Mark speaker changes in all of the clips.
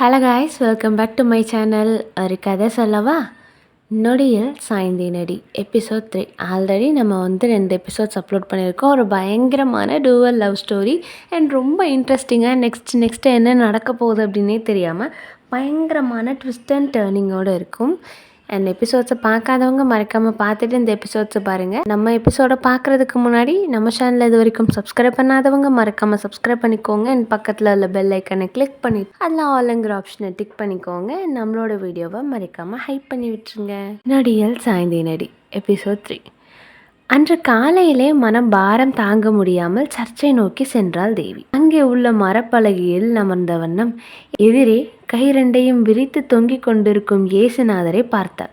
Speaker 1: Hello guys, welcome back to my channel. ஒரு கதை சொல்லவா? நொடியில் சாய்ந்தேனடி எபிசோட் 3. ஆல்ரெடி நம்ம 2 எபிசோட்ஸ் அப்லோட் பண்ணியிருக்கோம். ஒரு பயங்கரமான டூவல் லவ் ஸ்டோரி அண்ட் ரொம்ப இன்ட்ரெஸ்டிங்காக நெக்ஸ்ட்டு என்ன நடக்க போகுது அப்படின்னே தெரியாமல் பயங்கரமான ட்விஸ்ட் அண்ட் டேர்னிங்கோடு இருக்கும். அண்ட் எபிசோட்ஸை பார்க்காதவங்க மறக்காமல் பார்த்துட்டு இந்த எபிசோட்ஸை பாருங்கள். நம்ம எபிசோடை பார்க்குறதுக்கு முன்னாடி நம்ம சேனலில் இது வரைக்கும் சப்ஸ்கிரைப் பண்ணாதவங்க மறக்காமல் சப்ஸ்கிரைப் பண்ணிக்கோங்க. அண்ட் பக்கத்தில் உள்ள பெல் ஐக்கனை கிளிக் பண்ணி அதில் ஆளுங்கிற ஆப்ஷனை டிக் பண்ணிக்கோங்க. நம்மளோட வீடியோவை மறக்காமல் ஹைப் பண்ணி விட்டுருங்க. நடியல் சாய்ந்தே நடி எபிசோட் 3. அன்று காலையிலே மனம் பாரம் தாங்க முடியாமல் சர்ச்சை நோக்கி சென்றாள் தேவி. அங்கே உள்ள மரப்பலகையில் அமர்ந்த வண்ணம் எதிரே கைரண்டையும் விரித்து தொங்கிக் கொண்டிருக்கும் இயேசுநாதரை பார்த்தாள்.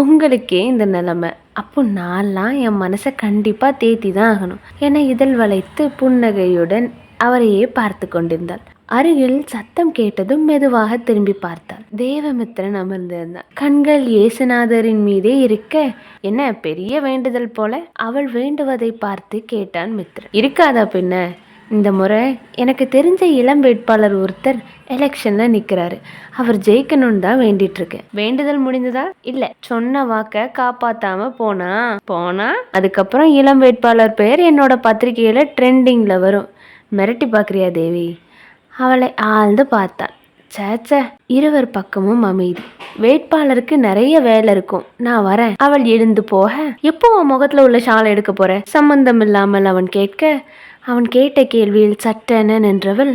Speaker 1: உங்களுக்கே இந்த நிலைமை, அப்போ நான்லாம் என் மனசை கண்டிப்பாக தேத்தி தான் ஆகணும் என இதழ் வளைத்து புன்னகையுடன் அவரையே பார்த்து கொண்டிருந்தாள். அருகில் சத்தம் கேட்டதும் மெதுவாக திரும்பி பார்த்தாள். தேவமித்திரன் அமர்ந்திருந்தான். கண்கள் இயேசுநாதரின் மீதே இருக்க, என்ன பெரிய வேண்டுதல் போல அவள் வேண்டுவதை பார்த்து கேட்டான் மித்திரன். இருக்காதா பின்ன? இந்த முறை எனக்கு தெரிஞ்ச இளம் வேட்பாளர் ஒருத்தர் எலெக்ஷனில் நிற்கிறாரு. அவர் ஜெயிக்கணும்னு தான் வேண்டிகிட்ருக்கேன். வேண்டுதல் முடிந்ததா? இல்லை, சொன்ன வாக்கை காப்பாற்றாமல் போனா அதுக்கப்புறம் இளம் வேட்பாளர் பெயர் என்னோட பத்திரிகையில் ட்ரெண்டிங்கில் வரும். மிரட்டி பார்க்குறியா தேவி? அவளை ஆழ்ந்து பார்த்தாள். சேச்ச. இருவர் பக்கமும் அமைதி. வேட்பாளருக்கு நிறைய வேலை இருக்கும், நான் வரேன். அவள் எழுந்து போக, எப்போ உன் முகத்தில் உள்ள ஷாலை எடுக்க போற? சம்பந்தம் இல்லாமல் அவன் கேட்க, அவன் கேட்ட கேள்வியில் சட்டென நின்றவள்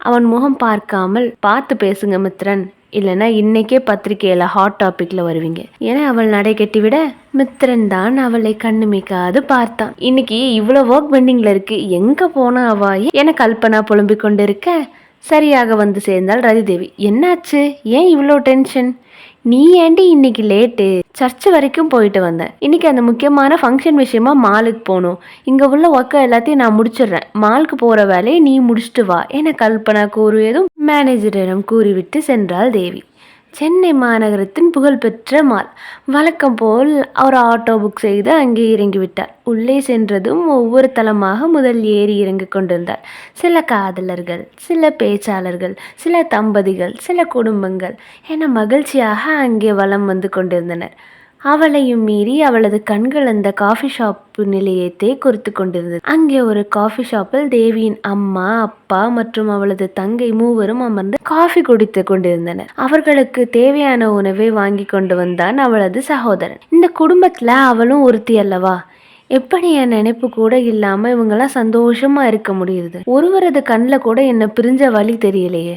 Speaker 1: அவன் முகம் பார்க்காமல், பார்த்து பேசுங்க மித்ரன், இல்லைன்னா இன்னைக்கே பத்திரிகையில் ஹாட் டாபிக்ல வருவீங்க என அவள் நடை கட்டிவிட, மித்ரன் தான் அவளை கண்ணுமிக்காது பார்த்தான். இன்னைக்கு இவ்வளோ ஒர்க் பெண்டிங்ல இருக்கு, எங்க போனா அவாயி என கல்பனா புலம்பிக் கொண்டிருக்க, சரியாக வந்து சேர்ந்தாள் ரதிதேவி. என்னாச்சு? ஏன் இவ்வளோ டென்ஷன்? நீ ஏண்டி இன்னைக்கு லேட்டு? சர்ச்சு வரைக்கும் போயிட்டு வந்தேன். இன்னைக்கு அந்த முக்கியமான ஃபங்க்ஷன் விஷயமா மாலுக்கு போகணும். இங்கே உள்ள ஒர்க்கை எல்லாத்தையும் நான் முடிச்சிடுறேன். மாலுக்கு போகிற வேலையை நீ முடிச்சுட்டு வா என கல்பனா கூறியதும் மேனேஜரிடம் கூறிவிட்டு சென்றாள் தேவி. சென்னை மாநகரத்தின் புகழ்பெற்ற மால். வழக்கம் போல் அவர் ஆட்டோ புக் செய்து அங்கே இறங்கிவிட்டார். உள்ளே சென்றதும் ஒவ்வொரு தளமாக முதல் ஏறி இறங்கி கொண்டிருந்தார். சில காதலர்கள், சில பேச்சாளர்கள், சில தம்பதிகள், சில குடும்பங்கள் என மகிழ்ச்சியாக அங்கே வலம் வந்து கொண்டிருந்தனர். அவளையும் மீறி அவளது கண்கள் அந்த காஃபி ஷாப்பு நிலையத்தை குறித்து கொண்டிருந்தது. அங்கே ஒரு காஃபி ஷாப்பில் தேவியின் அம்மா, அப்பா மற்றும் அவளது தங்கை மூவரும் அமர்ந்து காஃபி குடித்து கொண்டிருந்தனர். அவர்களுக்கு தேவையான உணவை வாங்கி கொண்டு வந்தான் அவளது சகோதரன். இந்த குடும்பத்துல அவளும் ஒருத்தி அல்லவா? எப்படி என் நினைப்பு கூட இல்லாம இவங்கெல்லாம் சந்தோஷமா இருக்க முடியுது? ஒருவரது கண்ணில் கூட என்ன பிரிஞ்ச வழி தெரியலையே.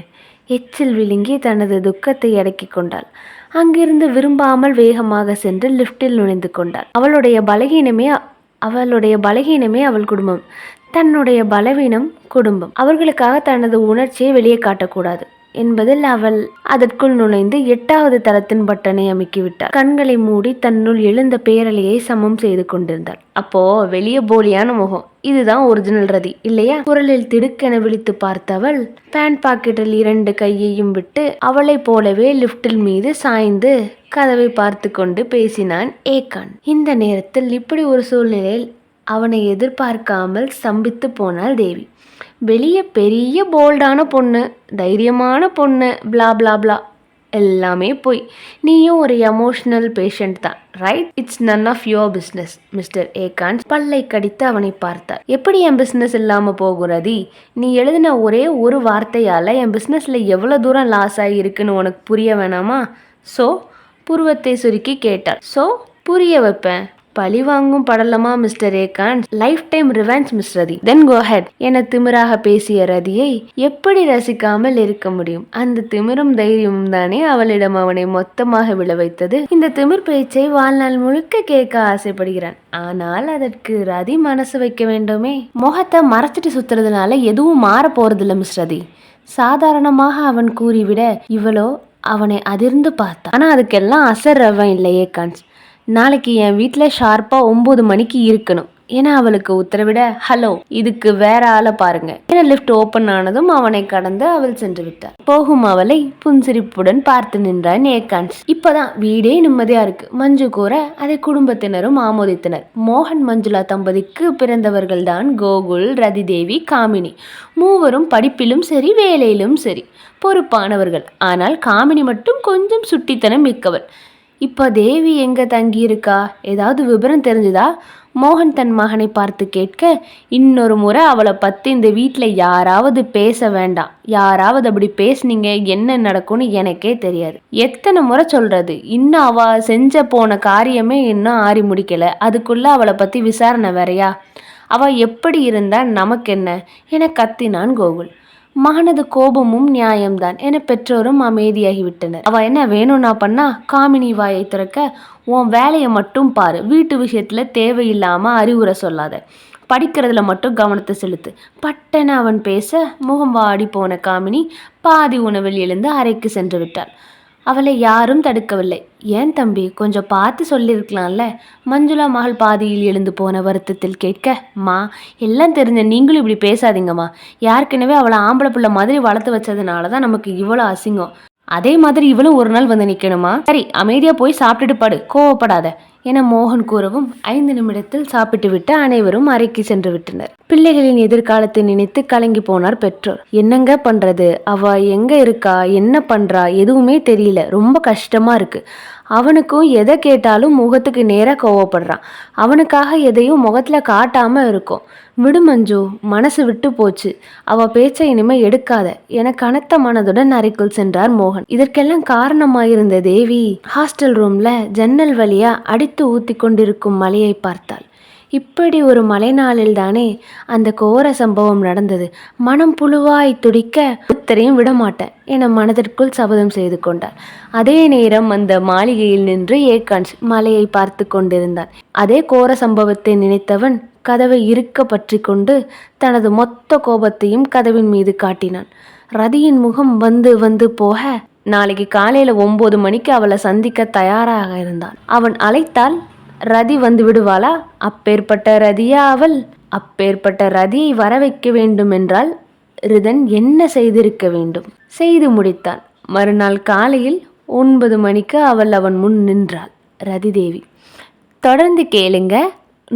Speaker 1: எச்சில் விழுங்கி தனது துக்கத்தை அடக்கி கொண்டாள். அங்கிருந்து விரும்பாமல் வேகமாக சென்று லிஃப்டில் நுழைந்து கொண்டாள். அவளுடைய பலகீனமே அவள் குடும்பம். தன்னுடைய பலவீனம் குடும்பம். அவர்களுக்காக தனது உணர்ச்சியை வெளியே காட்டக்கூடாது என்பதில் அவள் அதற்குள் நுழைந்து 8வது தளத்தின் பட்டனை அமுக்கிவிட்டாள். கண்களை மூடி தன்னுள் எழுந்த பேரலையை சமம் செய்து கொண்டிருந்தாள். அப்போ வெளியே போலியான முகம், இதுதான் ஒரிஜினல் ரதி இல்லையா? குரலில் திடுக்கென விழித்து பார்த்தவள் பேண்ட் பாக்கெட்டில் 2 கையையும் விட்டு அவளை போலவே லிப்டில் மீது சாய்ந்து கதவை பார்த்து கொண்டு பேசினான் ஏகான். இந்த நேரத்தில் இப்படி ஒரு சூழ்நிலையில் அவனை எதிர்பார்க்காமல் ஸ்தம்பித்து போனாள் தேவி. வெளியே பெரிய போல்டான பொண்ணு, தைரியமான பொண்ணு, பிளா பிளா பிளா, எல்லாமே போய் நீயும் ஒரு எமோஷனல் பேஷண்ட் தான், right? It's none of your business. Mister ஏகான் பல்லை கடித்து அவனை பார்த்தார். எப்படி என் பிஸ்னஸ் இல்லாமல் போகுறதி? நீ எழுதின ஒரே ஒரு வார்த்தையால் என் பிஸ்னஸில் எவ்வளோ தூரம் லாஸ் ஆகி இருக்குன்னு உனக்கு புரிய வேணாமா? ஸோ புருவத்தை சுருக்கி கேட்டாள். ஸோ புரிய வைப்பேன். பழி வாங்கும் படலமா மிஸ்டர் ஏகான்? Lifetime revenge miss Rathi. Then கோ ஹெட் என திமிராக பேசிய ரதியை எப்படி ரசிக்காமல் இருக்க முடியும்? அந்த திமிரும் தைரியமும் தானே அவளிடம் அவனை மொத்தமாக விழ வைத்தது. இந்த திமிர் பேச்சை வாழ்நாள் முழுக்க கேட்க ஆசைப்படுகிறான். ஆனால் அதற்கு ரதி மனசு வைக்க வேண்டுமே. முகத்தை மறைச்சிட்டு சுத்துறதுனால எதுவும் மாற போறதில்ல மிஸ் ரதி. சாதாரணமாக அவன் கூறிவிட இவளோ அவனை அதிர்ந்து பார்த்தான். ஆனா அதுக்கெல்லாம் அசர்றவன் இல்லை ஏகான்ஸ். நாளைக்கு என் வீட்டில் ஷார்ப்பாக 9 மணிக்கு இருக்கணும் என அவளுக்கு உத்தரவிட, ஹலோ, இதுக்கு வேற ஆளை பாருங்க என லிஃப்ட் ஓப்பன் ஆனதும் அவனை கடந்து அவள் சென்று விட்டார். போகும் அவளை புன்சிரிப்புடன் பார்த்து நின்றான் ஏகான்ஸ். இப்பதான் வீடே நிம்மதியா இருக்கு மஞ்சு கூற அதை குடும்பத்தினரும் ஆமோதித்தனர். மோகன் மஞ்சுளா தம்பதிக்கு பிறந்தவர்கள் தான் கோகுல், ரதிதேவி, காமினி. மூவரும் படிப்பிலும் சரி வேலையிலும் சரி பொறுப்பானவர்கள். ஆனால் காமினி மட்டும் கொஞ்சம் சுட்டித்தனம் மிக்கவள். இப்போ தேவி எங்கே தங்கியிருக்கா, ஏதாவது விவரம் தெரிஞ்சுதா? மோகன் தன் மகனை பார்த்து கேட்க, இன்னொரு முறை அவளை பற்றி இந்த வீட்டில் யாராவது பேச வேண்டாம். யாராவது அப்படி பேசுனீங்க என்ன நடக்கும்னு எனக்கே தெரியாது. எத்தனை முறை சொல்கிறது? இன்னும் அவள் செஞ்ச போன காரியமே இன்னும் ஆறி முடிக்கலை. அதுக்குள்ளே அவளை பற்றி விசாரணை வேறையா? அவள் எப்படி இருந்தால் நமக்கு என்ன என கத்தினான் கோகுல். மகனது கோபமும் நியாயம்தான் என பெற்றோரும் அமைதியாகிவிட்டனர். அவ என்ன வேணும்னா பண்ணா? காமினி வாயை திறக்க, உன் வேலையை மட்டும் பாரு, வீட்டு விஷயத்துல தேவையில்லாம அறிவுரை சொல்லாத, படிக்கிறதுல மட்டும் கவனத்தை செலுத்து. பட்டென அவன் பேச முகம் வாடி போன காமினி பாதி உணவில் எழுந்து அறைக்கு சென்று விட்டாள். அவளை யாரும் தடுக்கவில்லை. ஏன் தம்பி, கொஞ்சம் பார்த்து சொல்லியிருக்கலாம்ல? மஞ்சுளா மகள் பாதியில் எழுந்து போன வருத்தத்தில் கேட்க, மா எல்லாம் தெரிஞ்ச நீங்களும் இப்படி பேசாதீங்கம்மா. யாருக்கெனவே அவளை ஆம்பளை பிள்ளை மாதிரி வளர்த்து வச்சதுனால தான் நமக்கு இவ்வளோ அசிங்கம். அதே மாதிரி இவளும் ஒரு நாள் வந்து நிற்கணுமா? சரி, அமைதியாக போய் சாப்பிட்டுட்டு படு, கோவப்படாத என மோகன் கூறவும் 5 நிமிடத்தில் சாப்பிட்டு விட்டு அனைவரும் அறைக்கு சென்று விட்டனர். பிள்ளைகளின் எதிர்காலத்தை நினைத்து கலங்கி போனார் பெற்றோர். என்னங்க பண்றது? அவ எங்க இருக்கா, என்ன பண்றா, எதுவுமே தெரியல. ரொம்ப கஷ்டமா இருக்கு. அவனுக்கும் எதை கேட்டாலும் முகத்துக்கு நேராக கோவப்படுறான். அவனுக்காக எதையும் முகத்தில் காட்டாமல் இருக்கும். விடு மஞ்சு, மனசு விட்டு போச்சு. அவ பேச்சை இனிமே எடுக்காத என கனத்த மனதுடன் அறைக்குள் சென்றார் மோகன். இதற்கெல்லாம் காரணமாயிருந்த தேவி ஹாஸ்டல் ரூம்ல ஜன்னல் வழியா அடித்து ஊத்தி கொண்டிருக்கும் மலையை பார்த்தாள். இப்படி ஒரு மழை நாளில் தானே அந்த கோர சம்பவம் நடந்தது. மனம் புழுவாய் துடிக்க, ஒருத்தரையும் விடமாட்டேன் என மனதிற்குள் சபதம் செய்து கொண்டார். அதே நேரம் அந்த மாளிகையில் நின்று ஏகான்ஷ் மலையை பார்த்து கொண்டிருந்தான். அதே கோர சம்பவத்தை நினைத்தவன் கதவை இறுக்க பற்றி கொண்டு தனது மொத்த கோபத்தையும் கதவின் மீது காட்டினான். ரதியின் முகம் வந்து வந்து போக, நாளைக்கு காலையில 9 மணிக்கு அவளை சந்திக்க தயாராக இருந்தான். அவன் அழைத்தால் ரதி வந்து விடுவாளா? அப்பேற்பட்ட ரதியா அவள்? அப்பேற்பட்ட ரதியை வர வைக்க வேண்டும் என்றால் ரிதன் என்ன செய்திருக்க வேண்டும்? செய்து முடித்தான். மறுநாள் காலையில் 9 மணிக்கு அவன் முன் நின்றாள் ரதி தேவி. தொடர்ந்து கேளுங்க.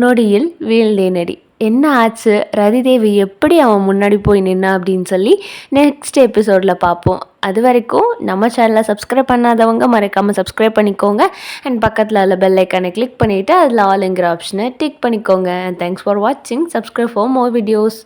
Speaker 1: நொடியில் வீழ்ந்தேனடி. என்ன ஆச்சு, ரதிதேவி எப்படி அவன் முன்னாடி போய் நின்னா அப்படின்னு சொல்லி நெக்ஸ்ட் எபிசோடில் பார்ப்போம். அது வரைக்கும் நம்ம சேனலை சப்ஸ்கிரைப் பண்ணாதவங்க மறக்காமல் சப்ஸ்கிரைப் பண்ணிக்கோங்க. அண்ட் பக்கத்தில் உள்ள பெல் ஐக்கானை கிளிக் பண்ணிவிட்டு அதில் ஆல்ங்கிற ஆப்ஷனை டிக் பண்ணிக்கோங்க. அண்ட் தேங்க்ஸ் ஃபார் வாட்சிங். Subscribe for more videos.